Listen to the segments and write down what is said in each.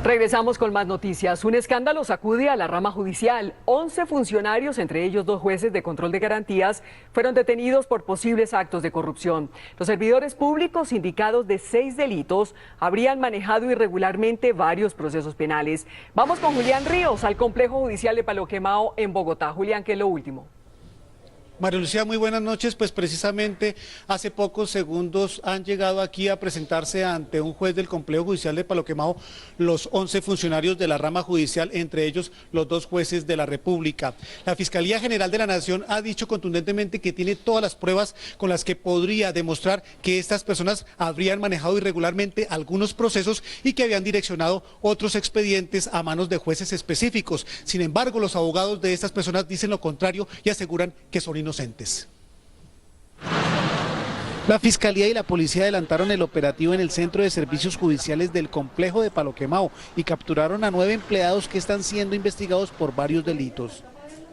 Regresamos con más noticias. Un escándalo sacude a la rama judicial. 11 funcionarios, entre ellos 2 jueces de control de garantías, fueron detenidos por posibles actos de corrupción. Los servidores públicos indicados de 6 delitos habrían manejado irregularmente varios procesos penales. Vamos con Julián Ríos al complejo judicial de Palo Quemado en Bogotá. Julián, ¿qué es lo último? María Lucía, muy buenas noches. Pues precisamente hace pocos segundos han llegado aquí a presentarse ante un juez del complejo judicial de Palo Quemado los 11 funcionarios de la rama judicial, entre ellos los 2 jueces de la República. La Fiscalía General de la Nación ha dicho contundentemente que tiene todas las pruebas con las que podría demostrar que estas personas habrían manejado irregularmente algunos procesos y que habían direccionado otros expedientes a manos de jueces específicos. Sin embargo, los abogados de estas personas dicen lo contrario y aseguran que son inocentes. La Fiscalía y la Policía adelantaron el operativo en el Centro de Servicios Judiciales del complejo de Palo Quemado y capturaron a 9 empleados que están siendo investigados por varios delitos.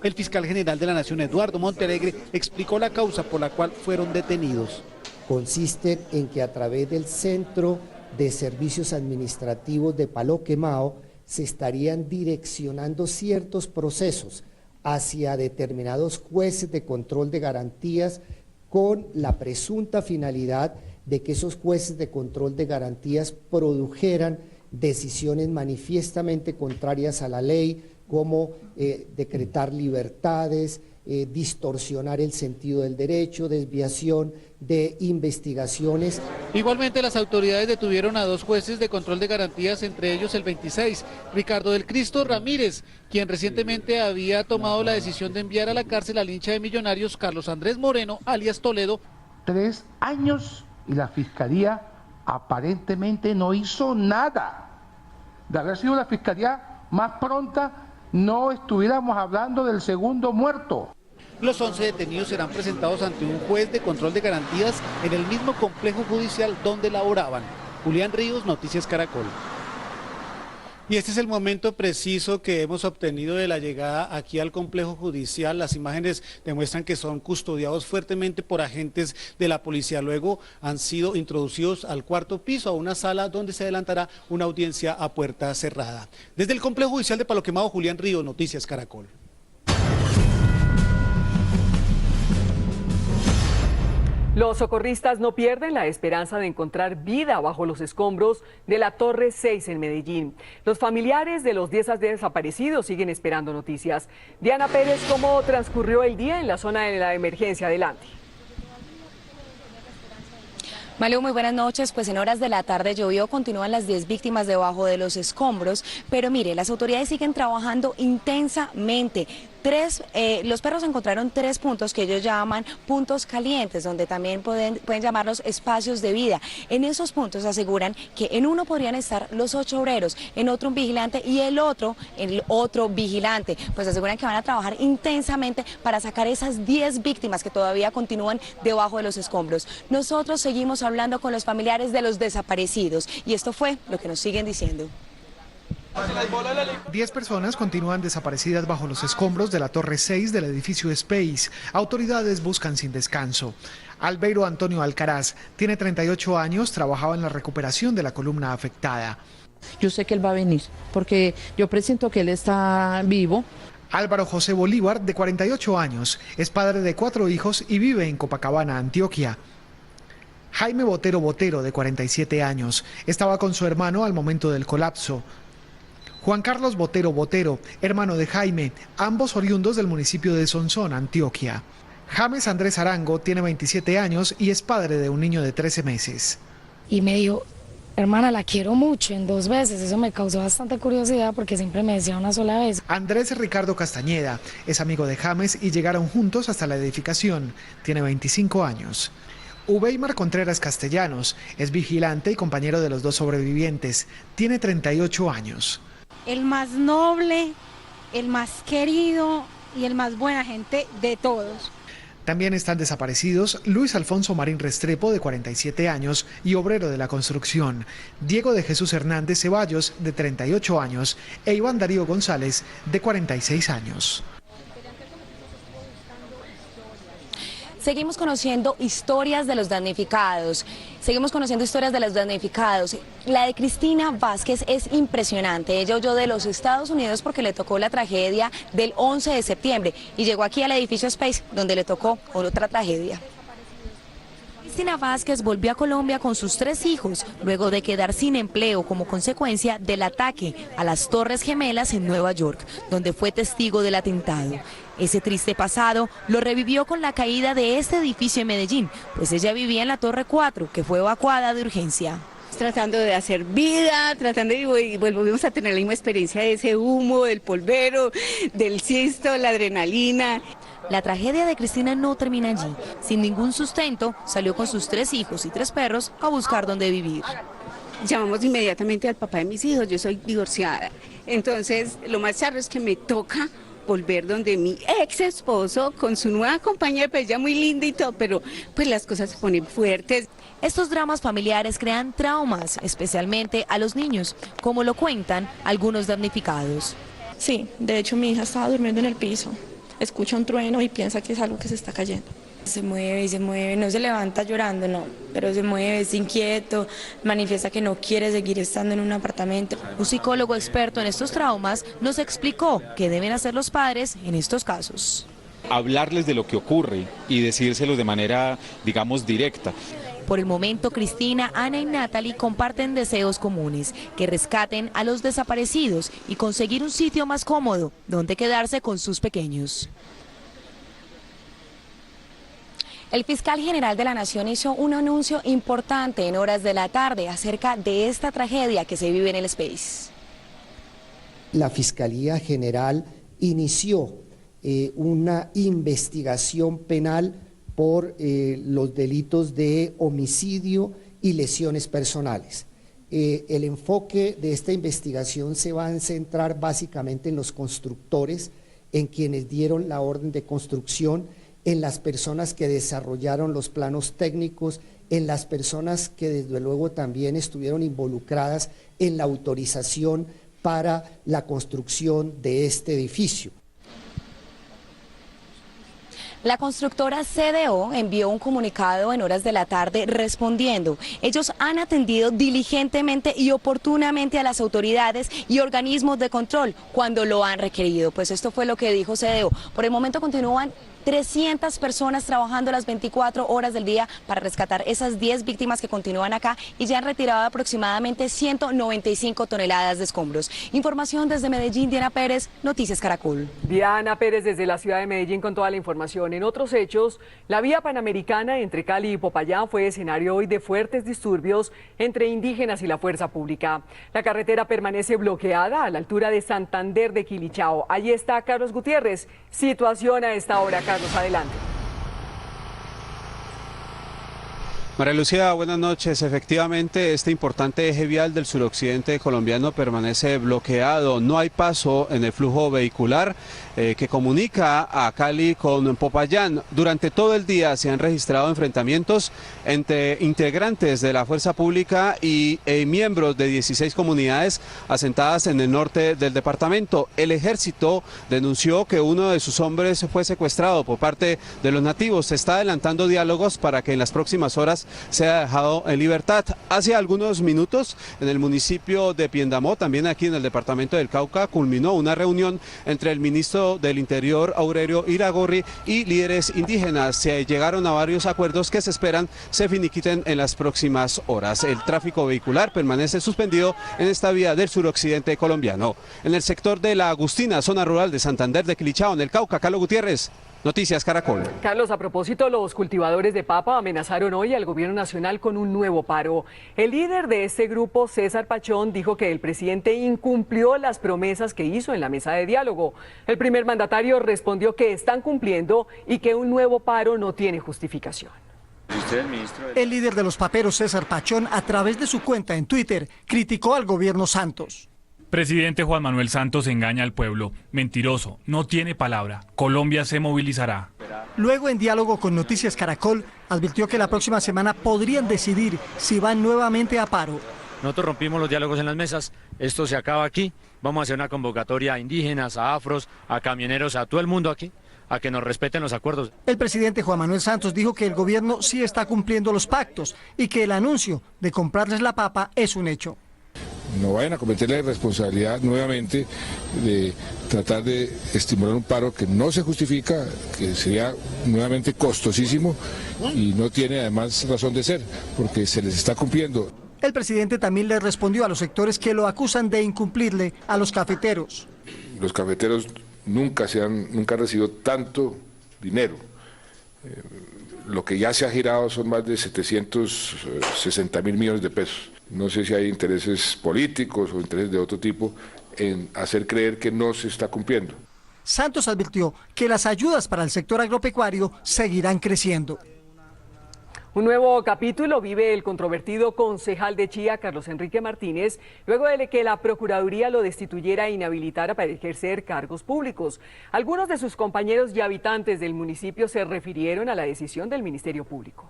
El fiscal general de la Nación, Eduardo Montealegre, explicó la causa por la cual fueron detenidos. Consiste en que a través del Centro de Servicios Administrativos de Palo Quemado se estarían direccionando ciertos procesos hacia determinados jueces de control de garantías con la presunta finalidad de que esos jueces de control de garantías produjeran decisiones manifiestamente contrarias a la ley, como decretar libertades, distorsionar el sentido del derecho, desviación de investigaciones. Igualmente, las autoridades detuvieron a 2 jueces de control de garantías, entre ellos el 26, Ricardo del Cristo Ramírez, quien recientemente había tomado la decisión de enviar a la cárcel al hincha de Millonarios Carlos Andrés Moreno, alias Toledo. 3 años y la Fiscalía aparentemente no hizo nada. De haber sido la Fiscalía más pronta, no estuviéramos hablando del segundo muerto. Los 11 detenidos serán presentados ante un juez de control de garantías en el mismo complejo judicial donde laboraban. Julián Ríos, Noticias Caracol. Y este es el momento preciso que hemos obtenido de la llegada aquí al complejo judicial. Las imágenes demuestran que son custodiados fuertemente por agentes de la policía. Luego han sido introducidos al 4º piso, a una sala donde se adelantará una audiencia a puerta cerrada. Desde el complejo judicial de Palo Quemado, Julián Ríos, Noticias Caracol. Los socorristas no pierden la esperanza de encontrar vida bajo los escombros de la Torre 6 en Medellín. Los familiares de los 10 desaparecidos siguen esperando noticias. Diana Pérez, ¿cómo transcurrió el día en la zona de la emergencia? Adelante. Malú, muy buenas noches. Pues en horas de la tarde llovió, continúan las 10 víctimas debajo de los escombros, pero mire, las autoridades siguen trabajando intensamente. Los perros encontraron 3 puntos que ellos llaman puntos calientes, donde también pueden llamarlos espacios de vida. En esos puntos aseguran que en uno podrían estar los 8 obreros, en otro un vigilante y el otro vigilante. Pues aseguran que van a trabajar intensamente para sacar esas 10 víctimas que todavía continúan debajo de los escombros. Nosotros seguimos hablando con los familiares de los desaparecidos y esto fue lo que nos siguen diciendo. 10 personas continúan desaparecidas bajo los escombros de la Torre 6 del edificio Space. Autoridades buscan sin descanso. Albeiro Antonio Alcaraz tiene 38 años, trabajaba en la recuperación de la columna afectada. Yo sé que él va a venir, porque yo presiento que él está vivo. Álvaro José Bolívar, de 48 años, es padre de 4 hijos y vive en Copacabana, Antioquia. Jaime Botero Botero, de 47 años, estaba con su hermano al momento del colapso. Juan Carlos Botero Botero, hermano de Jaime, ambos oriundos del municipio de Sonsón, Antioquia. James Andrés Arango tiene 27 años y es padre de un niño de 13 meses. Y me dijo, hermana, la quiero mucho, en 2 veces. Eso me causó bastante curiosidad porque siempre me decía una sola vez. Andrés Ricardo Castañeda es amigo de James y llegaron juntos hasta la edificación. Tiene 25 años. Ubeimar Contreras Castellanos es vigilante y compañero de los 2 sobrevivientes. Tiene 38 años. El más noble, el más querido y el más buena gente de todos. También están desaparecidos Luis Alfonso Marín Restrepo, de 47 años y obrero de la construcción, Diego de Jesús Hernández Ceballos, de 38 años, e Iván Darío González, de 46 años. Seguimos conociendo historias de los damnificados. La de Cristina Vázquez es impresionante. Ella huyó de los Estados Unidos porque le tocó la tragedia del 11 de septiembre y llegó aquí al edificio Space, donde le tocó otra tragedia. Cristina Vázquez volvió a Colombia con sus 3 hijos, luego de quedar sin empleo como consecuencia del ataque a las Torres Gemelas en Nueva York, donde fue testigo del atentado. Ese triste pasado lo revivió con la caída de este edificio en Medellín, pues ella vivía en la Torre 4, que fue evacuada de urgencia. Tratando de hacer vida, y volvimos a tener la misma experiencia de ese humo, del polvero, del cisto, la adrenalina. La tragedia de Cristina no termina allí. Sin ningún sustento, salió con sus 3 hijos y 3 perros a buscar dónde vivir. Llamamos inmediatamente al papá de mis hijos, yo soy divorciada. Entonces, lo más charro es que me toca volver donde mi ex esposo con su nueva compañera, pues ya muy linda y todo, pero pues las cosas se ponen fuertes. Estos dramas familiares crean traumas, especialmente a los niños, como lo cuentan algunos damnificados. Sí, de hecho mi hija estaba durmiendo en el piso, escucha un trueno y piensa que es algo que se está cayendo. Se mueve y se mueve, no se levanta llorando, no, pero se mueve, es inquieto, manifiesta que no quiere seguir estando en un apartamento. Un psicólogo experto en estos traumas nos explicó qué deben hacer los padres en estos casos. Hablarles de lo que ocurre y decírselos de manera, digamos, directa. Por el momento, Cristina, Ana y Natalie comparten deseos comunes, que rescaten a los desaparecidos y conseguir un sitio más cómodo donde quedarse con sus pequeños. El fiscal general de la Nación hizo un anuncio importante en horas de la tarde acerca de esta tragedia que se vive en el Space. La Fiscalía General inició una investigación penal por los delitos de homicidio y lesiones personales. El enfoque de esta investigación se va a centrar básicamente en los constructores, en quienes dieron la orden de construcción, en las personas que desarrollaron los planos técnicos, en las personas que desde luego también estuvieron involucradas en la autorización para la construcción de este edificio. La constructora CDO envió un comunicado en horas de la tarde respondiendo. Ellos han atendido diligentemente y oportunamente a las autoridades y organismos de control cuando lo han requerido. Pues esto fue lo que dijo CDO. Por el momento continúan 300 personas trabajando las 24 horas del día para rescatar esas 10 víctimas que continúan acá y ya han retirado aproximadamente 195 toneladas de escombros. Información desde Medellín, Diana Pérez, Noticias Caracol. Diana Pérez desde la ciudad de Medellín con toda la información. En otros hechos, la vía panamericana entre Cali y Popayán fue escenario hoy de fuertes disturbios entre indígenas y la fuerza pública. La carretera permanece bloqueada a la altura de Santander de Quilichao. Allí está Carlos Gutiérrez. Situación a esta hora, Carlos, adelante. María Lucía, buenas noches. Efectivamente, este importante eje vial del suroccidente colombiano permanece bloqueado. No hay paso en el flujo vehicular que comunica a Cali con Popayán. Durante todo el día se han registrado enfrentamientos entre integrantes de la fuerza pública y miembros de 16 comunidades asentadas en el norte del departamento. El ejército denunció que uno de sus hombres fue secuestrado por parte de los nativos. Se está adelantando diálogos para que en las próximas horas sea dejado en libertad. Hace algunos minutos en el municipio de Piendamó, también aquí en el departamento del Cauca, culminó una reunión entre el ministro del Interior, Aurelio Iragorri, y líderes indígenas. Se llegaron a varios acuerdos que se esperan se finiquiten en las próximas horas. El tráfico vehicular permanece suspendido en esta vía del suroccidente colombiano. En el sector de La Agustina, zona rural de Santander de Quilichao, en el Cauca, Carlos Gutiérrez, Noticias Caracol. Carlos, a propósito, los cultivadores de papa amenazaron hoy al gobierno nacional con un nuevo paro. El líder de este grupo, César Pachón, dijo que el presidente incumplió las promesas que hizo en la mesa de diálogo. El primer mandatario respondió que están cumpliendo y que un nuevo paro no tiene justificación. El líder de los paperos, César Pachón, a través de su cuenta en Twitter, criticó al gobierno Santos. Presidente Juan Manuel Santos engaña al pueblo. Mentiroso, no tiene palabra. Colombia se movilizará. Luego, en diálogo con Noticias Caracol, advirtió que la próxima semana podrían decidir si van nuevamente a paro. Nosotros rompimos los diálogos en las mesas, esto se acaba aquí. Vamos a hacer una convocatoria a indígenas, a afros, a camioneros, a todo el mundo aquí, a que nos respeten los acuerdos. El presidente Juan Manuel Santos dijo que el gobierno sí está cumpliendo los pactos y que el anuncio de comprarles la papa es un hecho. No vayan a cometer la irresponsabilidad nuevamente de tratar de estimular un paro que no se justifica, que sería nuevamente costosísimo y no tiene además razón de ser, porque se les está cumpliendo. El presidente también le respondió a los sectores que lo acusan de incumplirle a los cafeteros. Los cafeteros nunca han recibido tanto dinero. Lo que ya se ha girado son más de 760.000 millones de pesos. No sé si hay intereses políticos o intereses de otro tipo en hacer creer que no se está cumpliendo. Santos advirtió que las ayudas para el sector agropecuario seguirán creciendo. Un nuevo capítulo vive el controvertido concejal de Chía, Carlos Enrique Martínez, luego de que la Procuraduría lo destituyera e inhabilitara para ejercer cargos públicos. Algunos de sus compañeros y habitantes del municipio se refirieron a la decisión del Ministerio Público.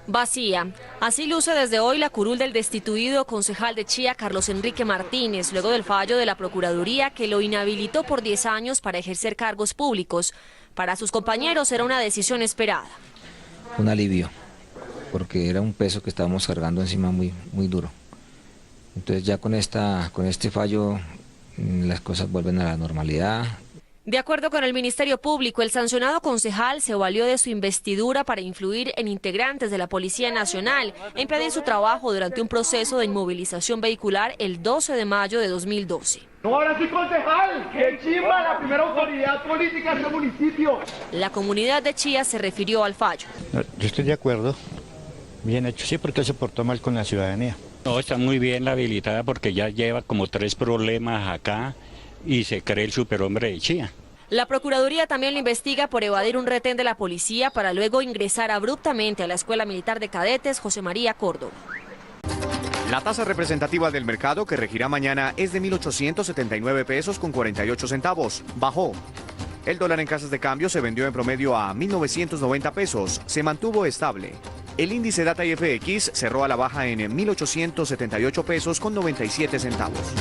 Vacía. Así luce desde hoy la curul del destituido concejal de Chía, Carlos Enrique Martínez, luego del fallo de la Procuraduría que lo inhabilitó por 10 años para ejercer cargos públicos. Para sus compañeros era una decisión esperada. Un alivio, porque era un peso que estábamos cargando encima muy duro. Entonces ya con este fallo las cosas vuelven a la normalidad. De acuerdo con el Ministerio Público, el sancionado concejal se valió de su investidura para influir en integrantes de la Policía Nacional e impedir su trabajo durante un proceso de inmovilización vehicular el 12 de mayo de 2012. Ahora sí, concejal, que chimba la primera autoridad política de este municipio. La comunidad de Chía se refirió al fallo. Yo estoy de acuerdo, bien hecho, sí, porque se portó mal con la ciudadanía. No, está muy bien la habilitada porque ya lleva como 3 problemas acá y se cree el superhombre de Chía. La Procuraduría también lo investiga por evadir un retén de la policía para luego ingresar abruptamente a la Escuela Militar de Cadetes José María Córdoba. La tasa representativa del mercado que regirá mañana es de 1.879 pesos con 48 centavos. Bajó. El dólar en casas de cambio se vendió en promedio a 1.990 pesos. Se mantuvo estable. El índice Data IFX cerró a la baja en 1.878 pesos con 97 centavos.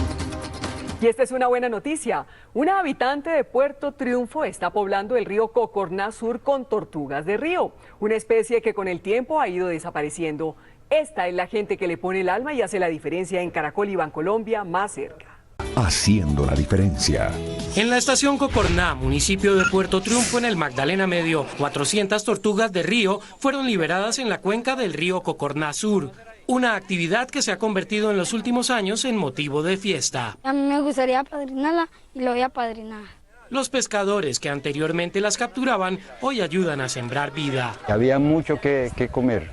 Y esta es una buena noticia. Una habitante de Puerto Triunfo está poblando el río Cocorná Sur con tortugas de río, una especie que con el tiempo ha ido desapareciendo. Esta es la gente que le pone el alma y hace la diferencia en Caracol y Bancolombia, más cerca. Haciendo la diferencia. En la estación Cocorná, municipio de Puerto Triunfo, en el Magdalena Medio, 400 tortugas de río fueron liberadas en la cuenca del río Cocorná Sur. Una actividad que se ha convertido en los últimos años en motivo de fiesta. A mí me gustaría apadrinarla y lo voy a apadrinar. Los pescadores que anteriormente las capturaban hoy ayudan a sembrar vida. Había mucho que comer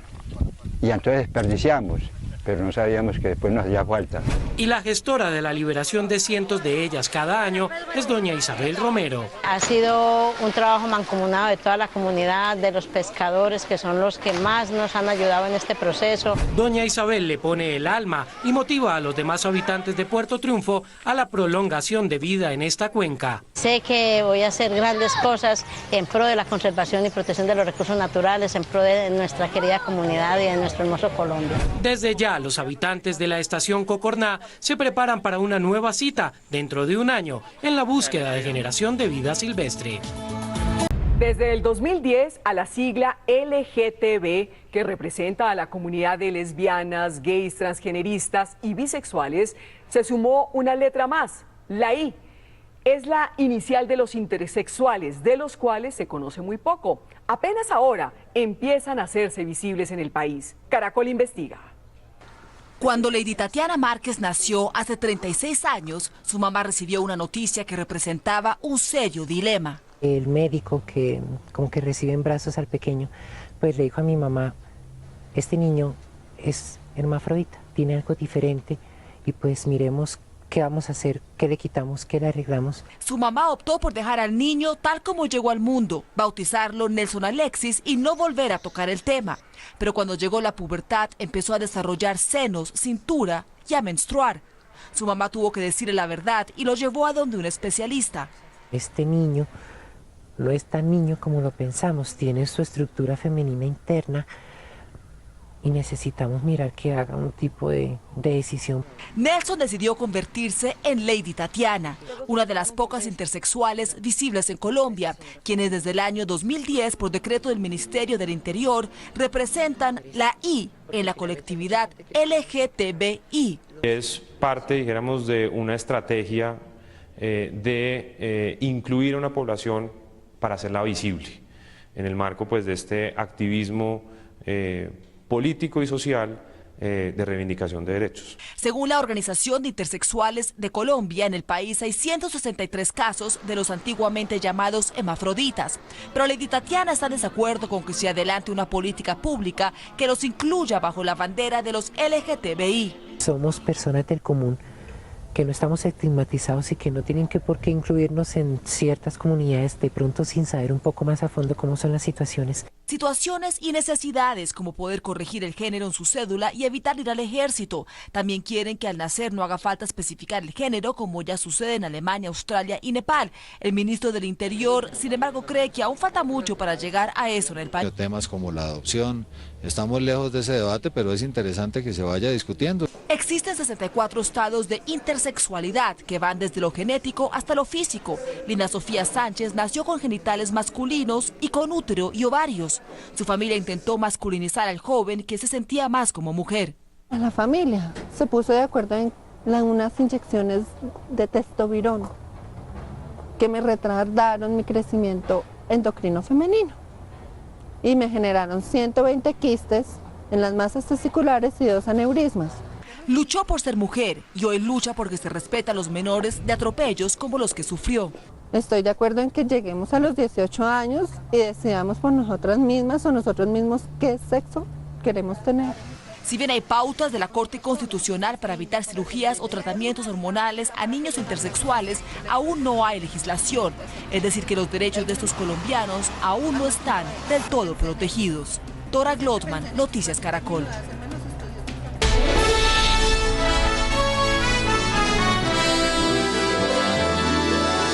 y entonces desperdiciamos, pero no sabíamos que después nos hacía falta. Y la gestora de la liberación de cientos de ellas cada año es doña Isabel Romero. Ha sido un trabajo mancomunado de toda la comunidad, de los pescadores, que son los que más nos han ayudado en este proceso. Doña Isabel le pone el alma y motiva a los demás habitantes de Puerto Triunfo a la prolongación de vida en esta cuenca. Sé que voy a hacer grandes cosas en pro de la conservación y protección de los recursos naturales, en pro de nuestra querida comunidad y de nuestro hermoso Colombia. Desde ya, los habitantes de la estación Cocorná se preparan para una nueva cita dentro de un año en la búsqueda de generación de vida silvestre. Desde el 2010, a la sigla LGTB, que representa a la comunidad de lesbianas, gays, transgeneristas y bisexuales, se sumó una letra más, la I. Es la inicial de los intersexuales, de los cuales se conoce muy poco. Apenas ahora empiezan a hacerse visibles en el país. Caracol investiga. Cuando Lady Tatiana Márquez nació hace 36 años, su mamá recibió una noticia que representaba un serio dilema. El médico que como que recibe en brazos al pequeño, pues le dijo a mi mamá, este niño es hermafrodita, tiene algo diferente y pues miremos qué vamos a hacer, qué le quitamos, qué le arreglamos. Su mamá optó por dejar al niño tal como llegó al mundo, bautizarlo Nelson Alexis y no volver a tocar el tema. Pero cuando llegó la pubertad empezó a desarrollar senos, cintura y a menstruar. Su mamá tuvo que decirle la verdad y lo llevó a donde un especialista. Este niño no es tan niño como lo pensamos, tiene su estructura femenina interna y necesitamos mirar que haga un tipo de decisión. Nelson decidió convertirse en Lady Tatiana, una de las pocas intersexuales visibles en Colombia, quienes desde el año 2010, por decreto del Ministerio del Interior, representan la I en la colectividad LGTBI. Es parte, dijéramos, de una estrategia de incluir a una población para hacerla visible, en el marco pues de este activismo político y social de reivindicación de derechos. Según la Organización de Intersexuales de Colombia, en el país hay 163 casos de los antiguamente llamados hermafroditas, pero Lady Tatiana está en desacuerdo con que se adelante una política pública que los incluya bajo la bandera de los LGTBI. Somos personas del común que no estamos estigmatizados y que no tienen por qué incluirnos en ciertas comunidades de pronto sin saber un poco más a fondo cómo son las situaciones. Situaciones y necesidades como poder corregir el género en su cédula y evitar ir al ejército. También quieren que al nacer no haga falta especificar el género, como ya sucede en Alemania, Australia y Nepal. El ministro del Interior, sin embargo, cree que aún falta mucho para llegar a eso en el país. Temas como la adopción, estamos lejos de ese debate, pero es interesante que se vaya discutiendo. Existen 64 estados de intersexualidad que van desde lo genético hasta lo físico. Lina Sofía Sánchez nació con genitales masculinos y con útero y ovarios. Su familia intentó masculinizar al joven, que se sentía más como mujer. La familia se puso de acuerdo en unas inyecciones de testosterona que me retardaron mi crecimiento endocrino femenino y me generaron 120 quistes en las masas testiculares y 2 aneurismas. Luchó por ser mujer y hoy lucha porque se respeta a los menores de atropellos como los que sufrió. Estoy de acuerdo en que lleguemos a los 18 años y decidamos por nosotras mismas o nosotros mismos qué sexo queremos tener. Si bien hay pautas de la Corte Constitucional para evitar cirugías o tratamientos hormonales a niños intersexuales, aún no hay legislación. Es decir, que los derechos de estos colombianos aún no están del todo protegidos. Dora Glotman, Noticias Caracol.